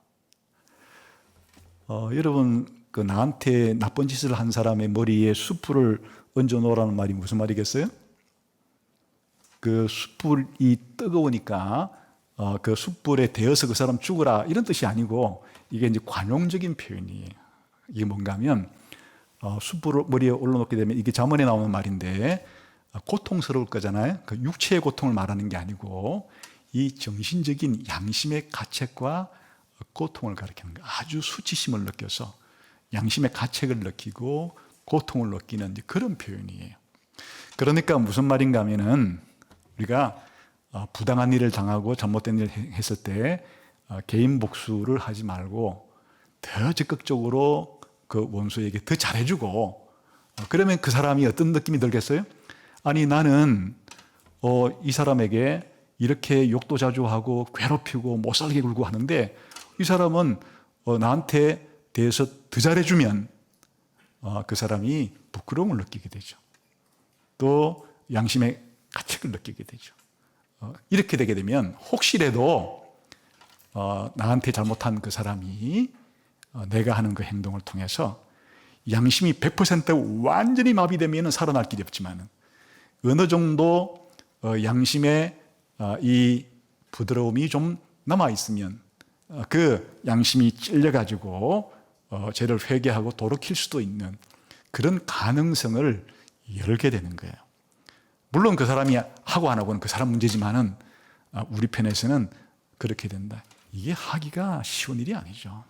여러분 그 나한테 나쁜 짓을 한 사람의 머리에 숯불을 얹어 놓으라는 말이 무슨 말이겠어요? 그 숯불이 뜨거우니까 그 숯불에 데워서 그 사람 죽으라 이런 뜻이 아니고 이게 이제 관용적인 표현이에요. 이게 뭔가 하면 숯불을 머리에 올려놓게 되면 이게 잠언에 나오는 말인데 고통스러울 거잖아요. 그 육체의 고통을 말하는 게 아니고 이 정신적인 양심의 가책과 고통을 가리키는 거예요. 아주 수치심을 느껴서 양심의 가책을 느끼고 고통을 느끼는 그런 표현이에요. 그러니까 무슨 말인가 하면은 우리가 부당한 일을 당하고 잘못된 일을 했을 때 개인 복수를 하지 말고 더 적극적으로 그 원수에게 더 잘해주고 그러면 그 사람이 어떤 느낌이 들겠어요? 아니 나는 이 사람에게 이렇게 욕도 자주 하고 괴롭히고 못살게 굴고 하는데 이 사람은 나한테 대해서 더 잘해주면 그 사람이 부끄러움을 느끼게 되죠. 또 양심의 가책을 느끼게 되죠. 이렇게 되게 되면 혹시라도 나한테 잘못한 그 사람이 내가 하는 그 행동을 통해서 양심이 100% 완전히 마비되면 살아날 길이 없지만 어느 정도 양심의 이 부드러움이 좀 남아있으면 그 양심이 찔려가지고 죄를 회개하고 돌이킬 수도 있는 그런 가능성을 열게 되는 거예요. 물론 그 사람이 하고 안 하고는 그 사람 문제지만은 우리 편에서는 그렇게 된다. 이게 하기가 쉬운 일이 아니죠.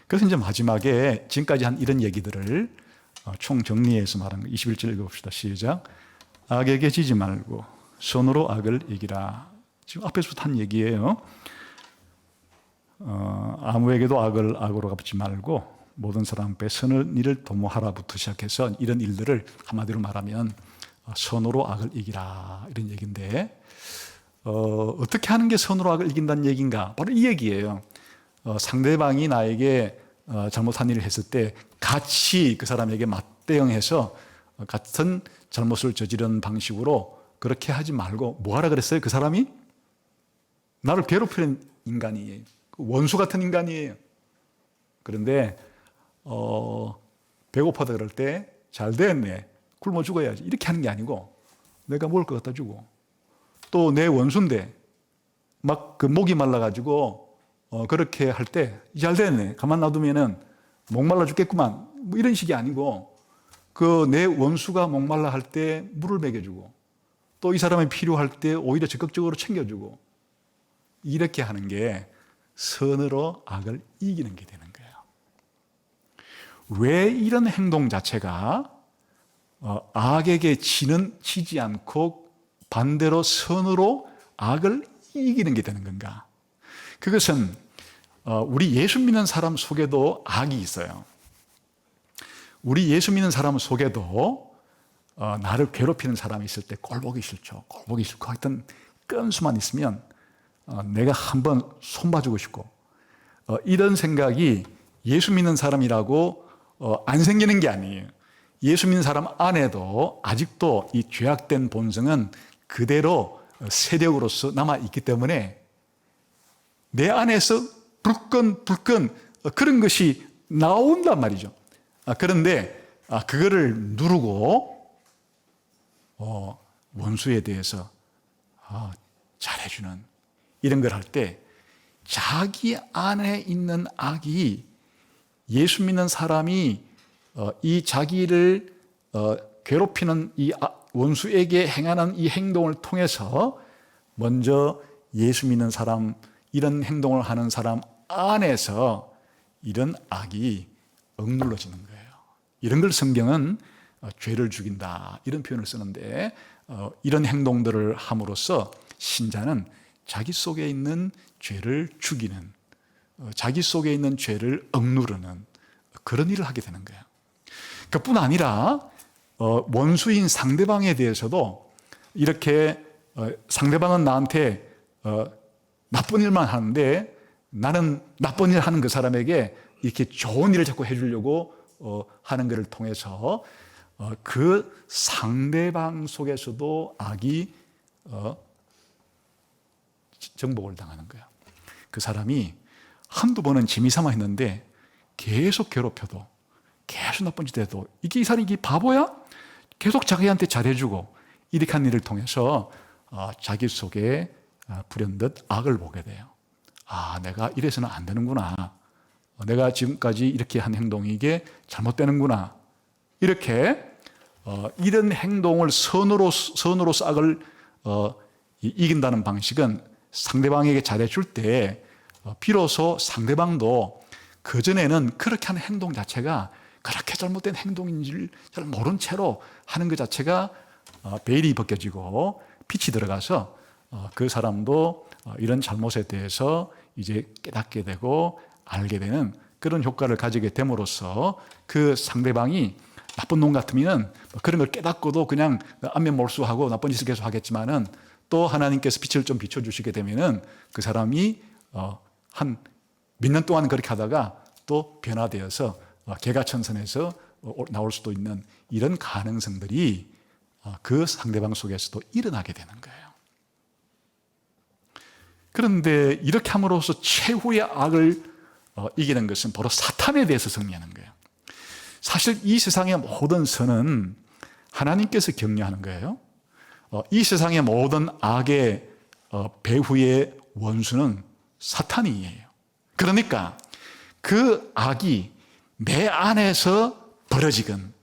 그래서 이제 마지막에 지금까지 한 이런 얘기들을 총 정리해서 말한 거 21절 읽어봅시다. 시작. 악에게 지지 말고 선으로 악을 이기라. 지금 앞에서부터 한 얘기예요. 아무에게도 악을 악으로 갚지 말고 모든 사람 앞에 선을 일을 도모하라부터 시작해서 이런 일들을 한마디로 말하면 선으로 악을 이기라, 이런 얘기인데, 어떻게 하는 게 선으로 악을 이긴다는 얘기인가? 바로 이 얘기예요. 상대방이 나에게 잘못한 일을 했을 때 같이 그 사람에게 맞대응해서 같은 잘못을 저지른 방식으로 그렇게 하지 말고, 뭐 하라 그랬어요? 그 사람이 나를 괴롭히는 인간이에요. 원수 같은 인간이에요. 그런데 배고파다 그럴 때 잘 됐네, 굶어 죽어야지, 이렇게 하는 게 아니고 내가 먹을 것 갖다 주고, 또 내 원수인데 막 그 목이 말라가지고 그렇게 할 때 잘 됐네, 가만 놔두면은 목말라 죽겠구만, 뭐 이런 식이 아니고 그 내 원수가 목말라 할 때 물을 먹여주고, 또 이 사람이 필요할 때 오히려 적극적으로 챙겨주고, 이렇게 하는 게 선으로 악을 이기는 게 되는 거예요. 왜 이런 행동 자체가 악에게 지지 않고 반대로 선으로 악을 이기는 게 되는 건가? 그것은 우리 예수 믿는 사람 속에도 악이 있어요. 우리 예수 믿는 사람 속에도 나를 괴롭히는 사람이 있을 때 꼴보기 싫죠. 꼴보기 싫고 하여튼 끈수만 있으면 내가 한번 손봐주고 싶고, 이런 생각이 예수 믿는 사람이라고 안 생기는 게 아니에요. 예수 믿는 사람 안에도 아직도 이 죄악된 본성은 그대로 세력으로서 남아있기 때문에 내 안에서 불끈 그런 것이 나온단 말이죠. 그런데 그거를 누르고 원수에 대해서 잘해주는 이런 걸 할 때 자기 안에 있는 악이, 예수 믿는 사람이 이 자기를 괴롭히는 이 원수에게 행하는 이 행동을 통해서 먼저 예수 믿는 사람, 이런 행동을 하는 사람 안에서 이런 악이 억눌러지는 거예요. 이런 걸 성경은 죄를 죽인다, 이런 표현을 쓰는데, 이런 행동들을 함으로써 신자는 자기 속에 있는 죄를 죽이는, 자기 속에 있는 죄를 억누르는 그런 일을 하게 되는 거예요. 그뿐 아니라 원수인 상대방에 대해서도 이렇게 상대방은 나한테 나쁜 일만 하는데 나는 나쁜 일 하는 그 사람에게 이렇게 좋은 일을 자꾸 해주려고 하는 것을 통해서 그 상대방 속에서도 악이 정복을 당하는 거야. 그 사람이 한두 번은 재미삼아 했는데 계속 괴롭혀도, 계속 나쁜 짓 해도, 이 사람이 바보야? 계속 자기한테 잘해주고, 이렇게 한 일을 통해서 자기 속에 불현듯 악을 보게 돼요. 내가 이래서는 안 되는구나. 내가 지금까지 이렇게 한 행동이 이게 잘못되는구나. 이렇게 이런 행동을 선으로 악을 이긴다는 방식은 상대방에게 잘해줄 때 비로소 상대방도 그전에는 그렇게 하는 행동 자체가 그렇게 잘못된 행동인지를 잘 모른 채로 하는 것 자체가 베일이 벗겨지고 빛이 들어가서 그 사람도 이런 잘못에 대해서 이제 깨닫게 되고 알게 되는 그런 효과를 가지게 됨으로써 그 상대방이 나쁜 놈 같으면 그런 걸 깨닫고도 그냥 안면 몰수하고 나쁜 짓을 계속 하겠지만은, 또 하나님께서 빛을 좀 비춰주시게 되면은 그 사람이 한 몇 년 동안 그렇게 하다가 또 변화되어서 개가천선에서 나올 수도 있는 이런 가능성들이 그 상대방 속에서도 일어나게 되는 거예요. 그런데 이렇게 함으로써 최후의 악을 이기는 것은 바로 사탄에 대해서 승리하는 거예요. 사실 이 세상의 모든 선은 하나님께서 격려하는 거예요. 이 세상의 모든 악의 배후의 원수는 사탄이에요. 그러니까 그 악이 내 안에서 벌어지건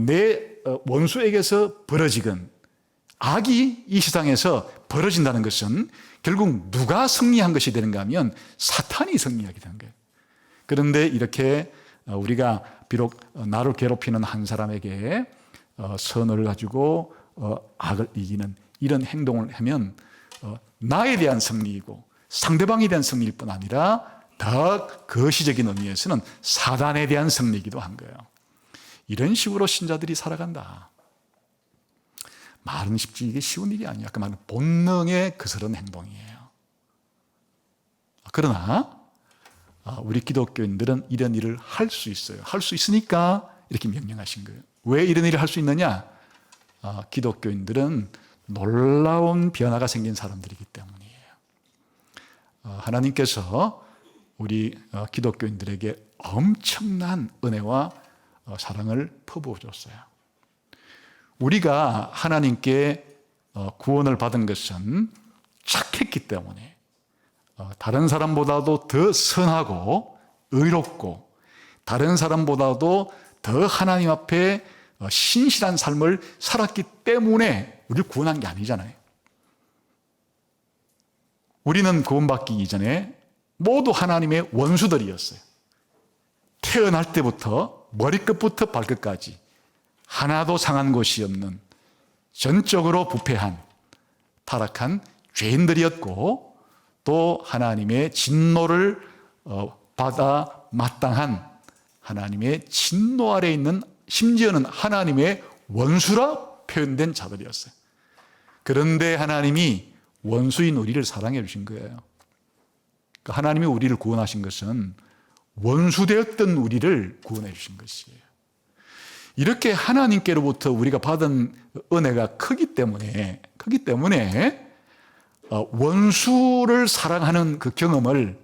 내 원수에게서 벌어지건 악이 이 세상에서 벌어진다는 것은 결국 누가 승리한 것이 되는가 하면 사탄이 승리하게 되는 거예요. 그런데 이렇게 우리가 비록 나를 괴롭히는 한 사람에게 선을 가지고 악을 이기는 이런 행동을 하면 나에 대한 승리이고 상대방에 대한 승리일 뿐 아니라 더 거시적인 의미에서는 사단에 대한 승리이기도 한 거예요. 이런 식으로 신자들이 살아간다. 말은 쉽지 이게 쉬운 일이 아니야. 그 말은 본능의 그스런 행동이에요. 그러나 우리 기독교인들은 이런 일을 할 수 있어요. 할 수 있으니까 이렇게 명령하신 거예요. 왜 이런 일을 할 수 있느냐? 기독교인들은 놀라운 변화가 생긴 사람들이기 때문이에요. 하나님께서 우리 기독교인들에게 엄청난 은혜와 사랑을 퍼부어 줬어요. 우리가 하나님께 구원을 받은 것은 착했기 때문에 다른 사람보다도 더 선하고 의롭고 다른 사람보다도 더 하나님 앞에 신실한 삶을 살았기 때문에 우리를 구원한 게 아니잖아요. 우리는 구원받기 이전에 모두 하나님의 원수들이었어요. 태어날 때부터 머리끝부터 발끝까지 하나도 상한 곳이 없는 전적으로 부패한 타락한 죄인들이었고 또 하나님의 진노를 받아 마땅한 하나님의 진노 아래 있는 심지어는 하나님의 원수라 표현된 자들이었어요. 그런데 하나님이 원수인 우리를 사랑해 주신 거예요. 하나님이 우리를 구원하신 것은 원수되었던 우리를 구원해 주신 것이에요. 이렇게 하나님께로부터 우리가 받은 은혜가 크기 때문에 원수를 사랑하는 그 경험을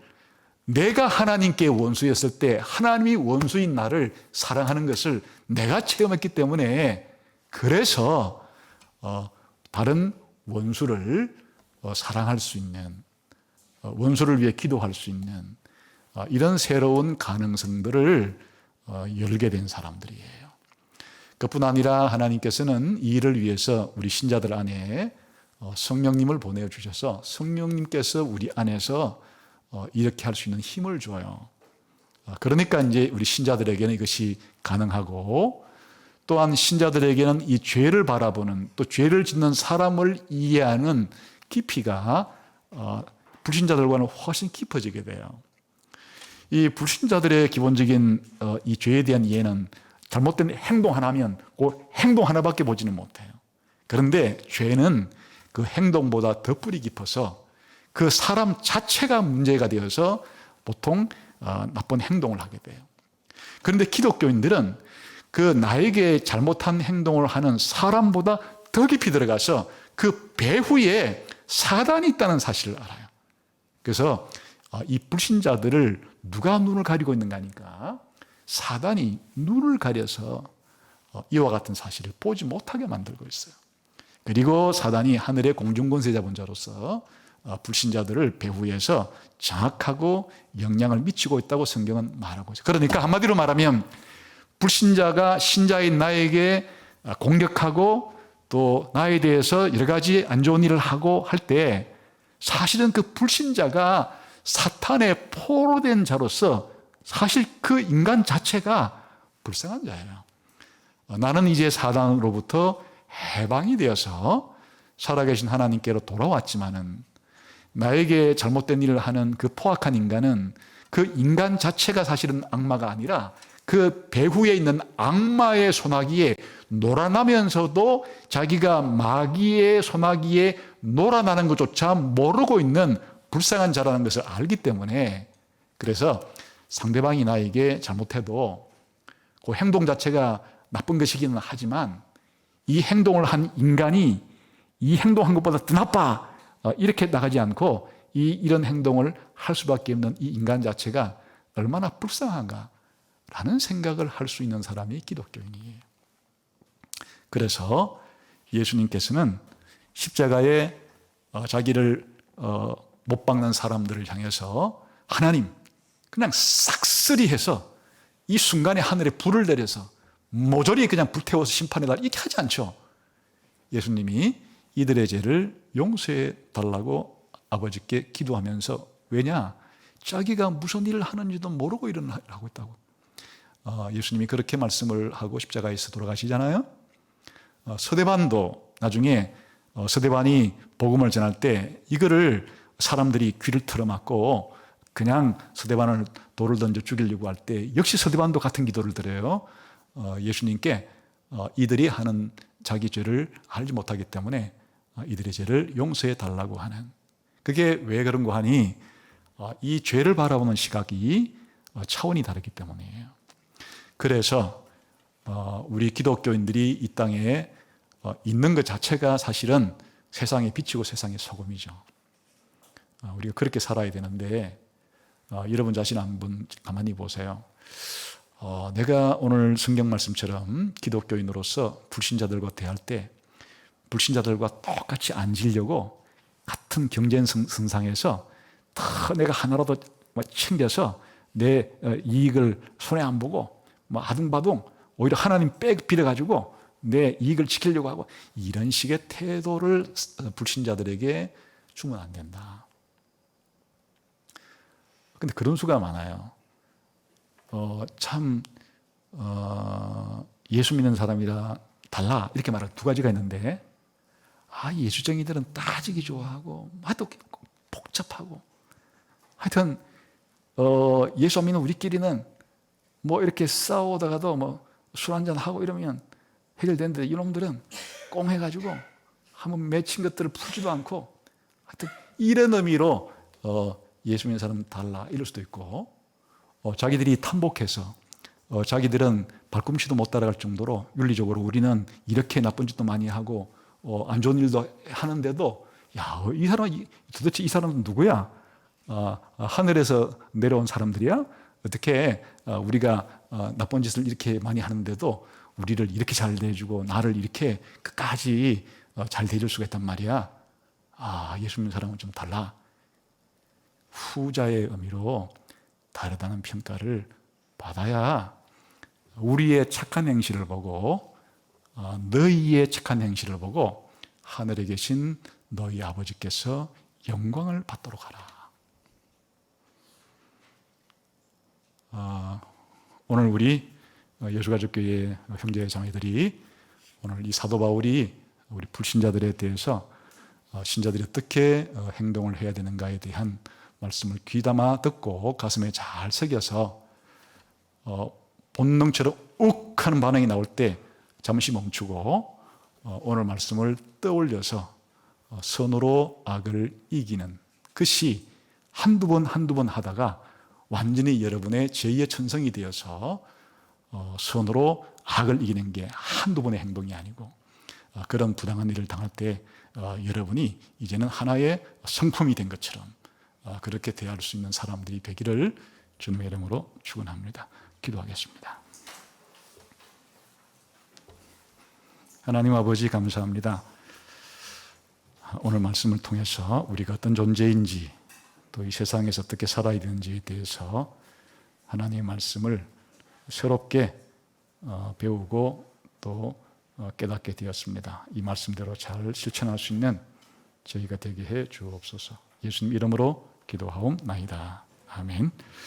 내가 하나님께 원수였을 때 하나님이 원수인 나를 사랑하는 것을 내가 체험했기 때문에 그래서 다른 원수를 사랑할 수 있는 원수를 위해 기도할 수 있는 이런 새로운 가능성들을 열게 된 사람들이에요. 그뿐 아니라 하나님께서는 이 일을 위해서 우리 신자들 안에 성령님을 보내주셔서 성령님께서 우리 안에서 이렇게 할 수 있는 힘을 줘요. 그러니까 이제 우리 신자들에게는 이것이 가능하고 또한 신자들에게는 이 죄를 바라보는 또 죄를 짓는 사람을 이해하는 깊이가 불신자들과는 훨씬 깊어지게 돼요. 이 불신자들의 기본적인 이 죄에 대한 이해는 잘못된 행동 하나면 그 행동 하나밖에 보지는 못해요. 그런데 죄는 그 행동보다 더 뿌리 깊어서 그 사람 자체가 문제가 되어서 보통 나쁜 행동을 하게 돼요. 그런데 기독교인들은 그 나에게 잘못한 행동을 하는 사람보다 더 깊이 들어가서 그 배후에 사단이 있다는 사실을 알아요. 그래서 이 불신자들을 누가 눈을 가리고 있는가 하니까 사단이 눈을 가려서 이와 같은 사실을 보지 못하게 만들고 있어요. 그리고 사단이 하늘의 공중권세자본자로서 불신자들을 배후에서 장악하고 영향을 미치고 있다고 성경은 말하고 있어요. 그러니까 한마디로 말하면 불신자가 신자인 나에게 공격하고 또 나에 대해서 여러 가지 안 좋은 일을 하고 할 때 사실은 그 불신자가 사탄의 포로된 자로서 사실 그 인간 자체가 불쌍한 자예요. 나는 이제 사단으로부터 해방이 되어서 살아계신 하나님께로 돌아왔지만은 나에게 잘못된 일을 하는 그 포악한 인간은 그 인간 자체가 사실은 악마가 아니라 그 배후에 있는 악마의 소나기에 놀아나면서도 자기가 마귀의 소나기에 놀아나는 것조차 모르고 있는 불쌍한 자라는 것을 알기 때문에 그래서 상대방이 나에게 잘못해도 그 행동 자체가 나쁜 것이기는 하지만 이 행동을 한 인간이 이 행동한 것보다 더 나빠 이렇게 나가지 않고 이런 행동을 할 수밖에 없는 이 인간 자체가 얼마나 불쌍한가 라는 생각을 할 수 있는 사람이 기독교인이에요. 그래서 예수님께서는 십자가에 자기를 못 박는 사람들을 향해서 하나님 그냥 싹쓸이해서 이 순간에 하늘에 불을 내려서 모조리 그냥 불태워서 심판해달라 이렇게 하지 않죠. 예수님이 이들의 죄를 용서해 달라고 아버지께 기도하면서 왜냐? 자기가 무슨 일을 하는지도 모르고 일을 하고 있다고. 예수님이 그렇게 말씀을 하고 십자가에서 돌아가시잖아요. 서대반도 나중에 서대반이 복음을 전할 때 이거를 사람들이 귀를 틀어막고 그냥 서대반을 돌을 던져 죽이려고 할 때 역시 서대반도 같은 기도를 드려요. 예수님께 이들이 하는 자기 죄를 알지 못하기 때문에 이들의 죄를 용서해 달라고 하는, 그게 왜 그런 거 하니 이 죄를 바라보는 시각이 차원이 다르기 때문이에요. 그래서 우리 기독교인들이 이 땅에 있는 것 자체가 사실은 세상의 빛이고 세상의 소금이죠. 우리가 그렇게 살아야 되는데 여러분 자신 한번 가만히 보세요. 내가 오늘 성경 말씀처럼 기독교인으로서 불신자들과 대할 때 불신자들과 똑같이 앉으려고 같은 경쟁선상에서 다 내가 하나라도 챙겨서 내 이익을 손에 안 보고 아둥바둥 오히려 하나님 백 빌어가지고 내 이익을 지키려고 하고, 이런 식의 태도를 불신자들에게 주면 안 된다. 근데 그런 수가 많아요. 예수 믿는 사람이라 달라 이렇게 말할 두 가지가 있는데, 예수쟁이들은 따지기 좋아하고 하여튼 복잡하고, 하여튼 예수 안 믿는 우리끼리는 이렇게 싸우다가도 술 한잔 하고 이러면 해결되는데, 이놈들은 꽁해가지고 한번 맺힌 것들을 풀지도 않고, 하여튼 이런 의미로 예수 믿는 사람은 달라 이럴 수도 있고, 자기들이 탐복해서 자기들은 발꿈치도 못 따라갈 정도로 윤리적으로 우리는 이렇게 나쁜 짓도 많이 하고 안 좋은 일도 하는데도, 이 사람 도대체 이 사람은 누구야? 하늘에서 내려온 사람들이야? 어떻게 우리가 나쁜 짓을 이렇게 많이 하는데도 우리를 이렇게 잘 대해주고 나를 이렇게 끝까지 잘 대해줄 수가 있단 말이야. 예수 믿는 사람은 좀 달라. 후자의 의미로 다르다는 평가를 받아야 우리의 착한 행실을 보고 너희의 착한 행실을 보고 하늘에 계신 너희 아버지께서 영광을 받도록 하라. 오늘 우리 여수가족교회 형제 자매들이 오늘 이 사도 바울이 우리 불신자들에 대해서 신자들이 어떻게 행동을 해야 되는가에 대한 말씀을 귀담아 듣고 가슴에 잘 새겨서 본능처럼 욱 하는 반응이 나올 때 잠시 멈추고 오늘 말씀을 떠올려서 선으로 악을 이기는 것이 한두 번 하다가 완전히 여러분의 제2의 천성이 되어서 선으로 악을 이기는 게 한두 번의 행동이 아니고, 그런 부당한 일을 당할 때 여러분이 이제는 하나의 성품이 된 것처럼 그렇게 대할 수 있는 사람들이 되기를 주님의 이름으로 축원합니다. 기도하겠습니다. 하나님 아버지 감사합니다. 오늘 말씀을 통해서 우리가 어떤 존재인지 또 이 세상에서 어떻게 살아야 되는지에 대해서 하나님의 말씀을 새롭게 배우고 또 깨닫게 되었습니다. 이 말씀대로 잘 실천할 수 있는 저희가 되게 해 주옵소서. 예수님 이름으로 기도하옵나이다. 아멘.